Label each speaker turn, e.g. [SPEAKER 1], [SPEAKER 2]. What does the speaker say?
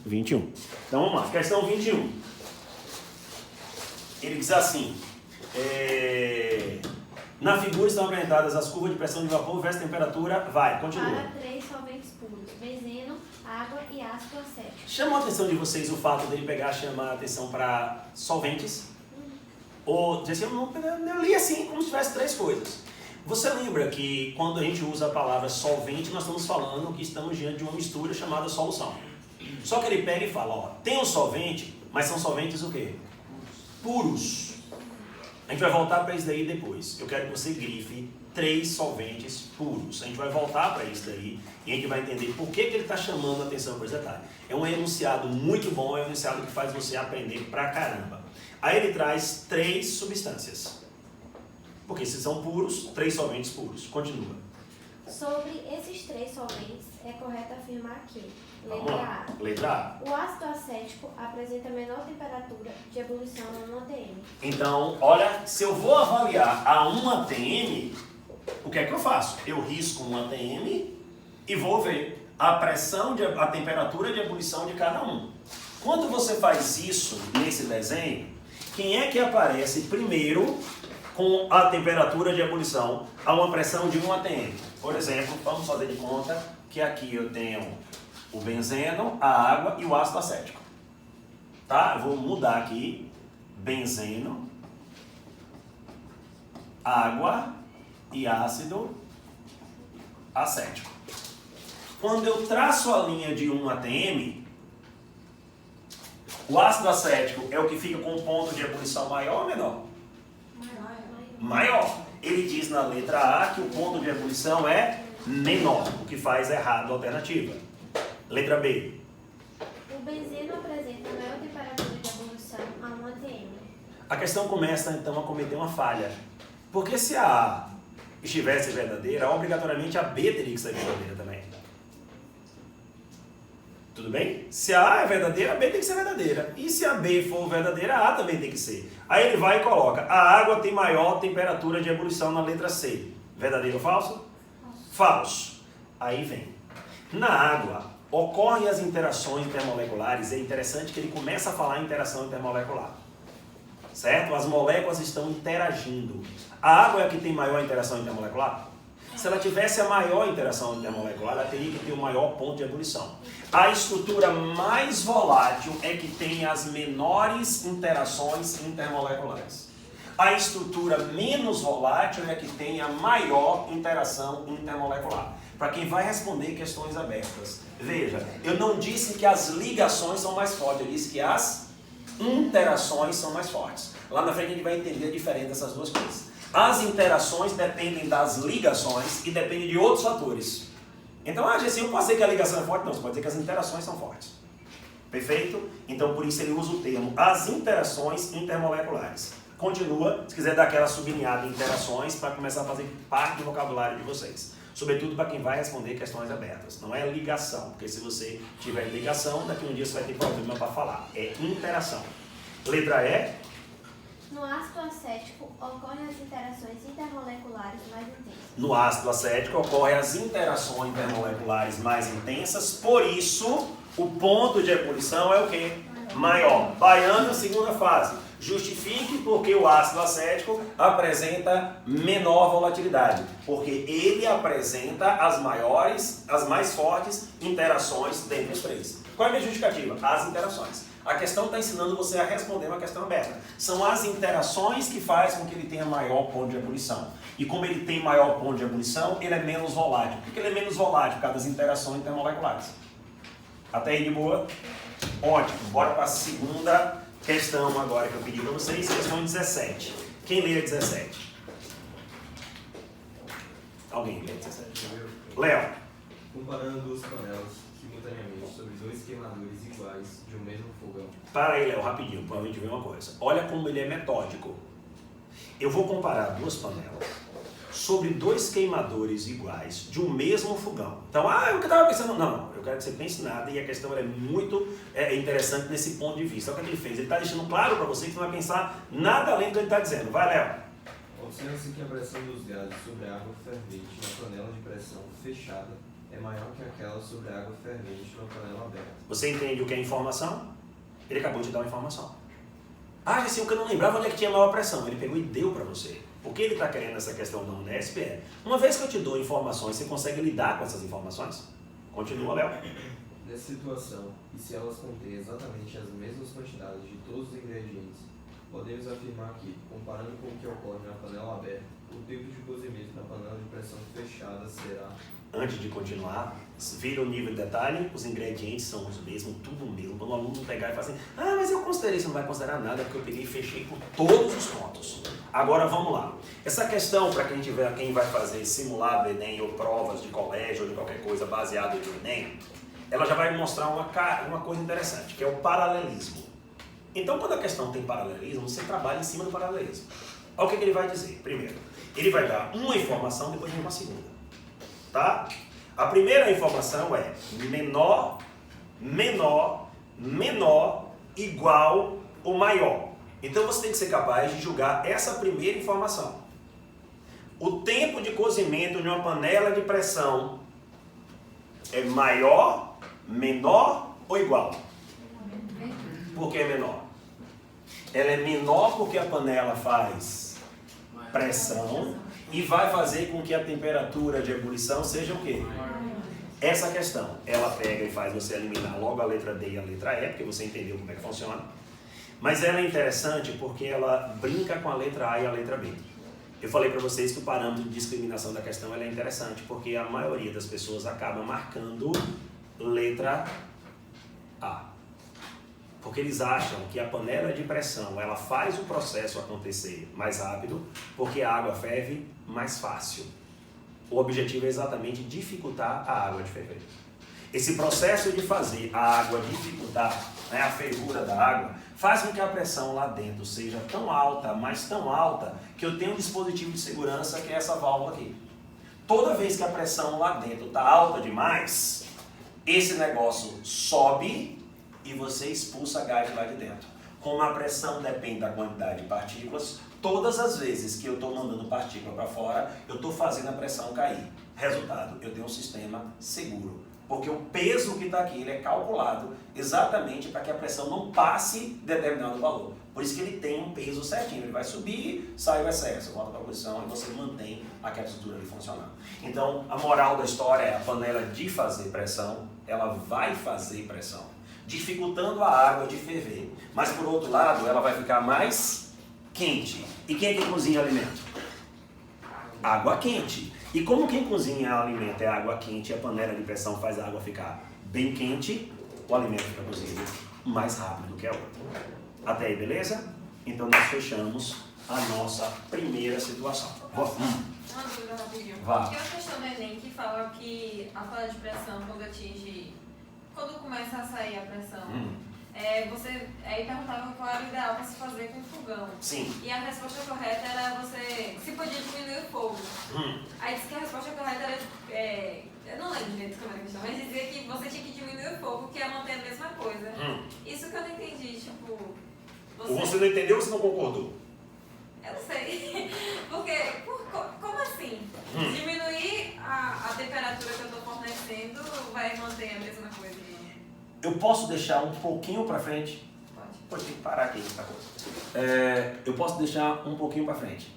[SPEAKER 1] 21. Então vamos lá, questão 21. Ele diz assim, na figura estão apresentadas as curvas de pressão de vapor versus temperatura, vai, continua.
[SPEAKER 2] Para 3 solventes puros, benzeno, água e ácido acético.
[SPEAKER 1] Chamou a atenção de vocês o fato dele pegar, chamar a atenção para solventes? Ou, dizer assim, eu li assim, como se tivesse 3 coisas. Você lembra que quando a gente usa a palavra solvente, nós estamos falando que estamos diante de uma mistura chamada solução. Só que ele pega e fala, ó, tem um solvente, mas são solventes o quê? Puros. A gente vai voltar para isso daí depois. Eu quero que você grife 3 solventes puros. A gente vai voltar para isso daí e a gente vai entender por que ele está chamando a atenção para esse detalhe. É um enunciado muito bom, é um enunciado que faz você aprender pra caramba. Aí ele traz 3 substâncias. Porque se são puros, 3 solventes puros. Continua.
[SPEAKER 2] Sobre esses 3 solventes, é correto afirmar que,
[SPEAKER 1] Vamos lá. Letra A.
[SPEAKER 2] o ácido acético apresenta menor temperatura de ebulição a 1 atm.
[SPEAKER 1] Então, olha, se eu vou avaliar a 1 atm, o que é que eu faço? Eu risco 1 atm e vou ver a pressão, a temperatura de ebulição de cada um. Quando você faz isso nesse desenho, quem é que aparece primeiro com a temperatura de ebulição a uma pressão de 1 atm? Por exemplo, vamos fazer de conta que aqui eu tenho o benzeno, a água e o ácido acético. Tá? Eu vou mudar aqui. Benzeno, água e ácido acético. Quando eu traço a linha de 1 atm, o ácido acético é o que fica com um ponto de ebulição maior ou menor? Maior. Ele diz na letra A que o ponto de ebulição é menor, o que faz errado a alternativa. Letra B.
[SPEAKER 2] O benzeno apresenta maior temperatura de ebulição a 1 atm.
[SPEAKER 1] A questão começa então a cometer uma falha. Porque se a A estivesse verdadeira, obrigatoriamente a B teria que ser verdadeira também. Tudo bem? Se a A é verdadeira, a B tem que ser verdadeira. E se a B for verdadeira, a A também tem que ser. Aí ele vai e coloca, a água tem maior temperatura de ebulição na letra C. Verdadeiro ou falso? Falso. Aí vem. Na água, ocorrem as interações intermoleculares. É interessante que ele começa a falar em interação intermolecular. Certo? As moléculas estão interagindo. A água é a que tem maior interação intermolecular? Se ela tivesse a maior interação intermolecular, ela teria que ter o maior ponto de ebulição. A estrutura mais volátil é que tem as menores interações intermoleculares. A estrutura menos volátil é que tem a maior interação intermolecular. Para quem vai responder questões abertas. Veja, eu não disse que as ligações são mais fortes, eu disse que as interações são mais fortes. Lá na frente a gente vai entender a diferença dessas duas coisas. As interações dependem das ligações e dependem de outros fatores. Então, assim, eu posso dizer que a ligação é forte? Não, você pode dizer que as interações são fortes. Perfeito? Então, por isso ele usa o termo as interações intermoleculares. Continua, se quiser dar aquela sublinhada em interações para começar a fazer parte do vocabulário de vocês. Sobretudo para quem vai responder questões abertas. Não é ligação, porque se você tiver ligação, daqui a um dia você vai ter problema para falar. É interação. Letra E.
[SPEAKER 2] No ácido acético, ocorrem as interações intermoleculares mais intensas.
[SPEAKER 1] No ácido acético ocorrem as interações intermoleculares mais intensas, por isso o ponto de ebulição é o quê? Maior. Baiano, segunda fase. Justifique porque o ácido acético apresenta menor volatilidade, porque ele apresenta as mais fortes interações dentre os 3. Qual é a minha justificativa? As interações. A questão está ensinando você a responder uma questão aberta. São as interações que fazem com que ele tenha maior ponto de ebulição. E como ele tem maior ponto de ebulição, ele é menos volátil. Por que ele é menos volátil? Por causa das interações intermoleculares. Até aí de boa? Ótimo. Bora para a segunda questão agora que eu pedi para vocês. Questão 17. Quem lê a 17? Alguém lê a 17? Léo.
[SPEAKER 3] Comparando duas panelas simultaneamente sobre 2 queimadores iguais de um mesmo fogão.
[SPEAKER 1] Para aí, Léo, rapidinho, para a gente ver uma coisa. Olha como ele é metódico. Eu vou comparar 2 panelas sobre 2 queimadores iguais de um mesmo fogão. Então, eu que estava pensando, não, eu quero que você pense nada e a questão é muito interessante nesse ponto de vista. Olha o que ele fez, ele está deixando claro para você que não vai pensar nada além do que ele está dizendo. Vai, Léo.
[SPEAKER 3] Observa-se que a pressão dos gases sobre a água fervente na panela de pressão fechada é maior que aquela sobre a água fervente numa panela aberta.
[SPEAKER 1] Você entende o que é informação? Ele acabou de dar uma informação. Ah, assim, o que eu não lembrava onde é que tinha maior pressão. Ele pegou e deu para você. O que ele está querendo nessa questão da Unesp é, uma vez que eu te dou informações, você consegue lidar com essas informações? Continua, Léo.
[SPEAKER 3] Nessa situação, e se elas contêm exatamente as mesmas quantidades de todos os ingredientes, podemos afirmar que, comparando com o que ocorre na panela aberta, o tempo de cozimento na panela de pressão fechada será...
[SPEAKER 1] Antes de continuar, vira o nível de detalhe, os ingredientes são os mesmos, tudo o mesmo. Quando o aluno pegar e falar assim, ah, mas eu considerei, você não vai considerar nada, porque eu peguei e fechei por todos os pontos. Agora vamos lá. Essa questão, para quem vai fazer simulado do Enem ou provas de colégio ou de qualquer coisa baseado no Enem, ela já vai mostrar uma coisa interessante, que é o paralelismo. Então, quando a questão tem paralelismo, você trabalha em cima do paralelismo. Olha o que ele vai dizer. Primeiro, ele vai dar uma informação, depois vem uma segunda. Tá? A primeira informação é menor, menor, menor, igual ou maior. Então você tem que ser capaz de julgar essa primeira informação. O tempo de cozimento de uma panela de pressão é maior, menor ou igual? Por que é menor? Ela é menor porque a panela faz pressão e vai fazer com que a temperatura de ebulição seja o quê? Essa questão, ela pega e faz você eliminar logo a letra D e a letra E, porque você entendeu como é que funciona. Mas ela é interessante porque ela brinca com a letra A e a letra B. Eu falei para vocês que o parâmetro de discriminação da questão ela é interessante, porque a maioria das pessoas acaba marcando letra A. Porque eles acham que a panela de pressão ela faz o processo acontecer mais rápido, porque a água ferve mais fácil. O objetivo é exatamente dificultar a água de ferver. Esse processo de fazer a água dificultar, né, a fervura da água, faz com que a pressão lá dentro seja tão alta, mas tão alta, que eu tenho um dispositivo de segurança que é essa válvula aqui. Toda vez que a pressão lá dentro está alta demais, esse negócio sobe e você expulsa gás lá de dentro. Como a pressão depende da quantidade de partículas, todas as vezes que eu estou mandando partícula para fora, eu estou fazendo a pressão cair. Resultado, eu tenho um sistema seguro. Porque o peso que está aqui ele é calculado exatamente para que a pressão não passe determinado valor. Por isso que ele tem um peso certinho. Ele vai subir, sai o excesso, volta para a posição e você mantém aquela estrutura ali funcionando. Então, a moral da história é a panela de fazer pressão, ela vai fazer pressão, dificultando a água de ferver. Mas, por outro lado, ela vai ficar mais quente. E quem é que cozinha alimento? Água quente. E como quem cozinha alimento é água quente e a panela de pressão faz a água ficar bem quente, o alimento fica cozido mais rápido que a outra. Até aí, beleza? Então nós fechamos a nossa primeira situação.
[SPEAKER 4] Uma dúvida rapidinho.
[SPEAKER 1] Vá.
[SPEAKER 4] Tem uma questão do Enem que fala que a panela de pressão, quando começa a sair a pressão, aí perguntava qual era o ideal para se fazer com fogão.
[SPEAKER 1] Sim.
[SPEAKER 4] E a resposta correta era se podia diminuir o fogo. Aí disse que a resposta correta era, eu não lembro direito como era a questão, mas dizia que você tinha que diminuir o fogo, que ia manter a mesma coisa. Isso que eu não entendi, tipo...
[SPEAKER 1] Ou você não entendeu ou você não concordou?
[SPEAKER 4] Eu não sei. Porque, como assim? Diminuir a temperatura que eu estou fornecendo vai manter a mesma coisa?
[SPEAKER 1] Eu posso deixar um pouquinho para frente?
[SPEAKER 4] Pode.
[SPEAKER 1] Pode ter que parar aqui. Tá? Eu posso deixar um pouquinho para frente.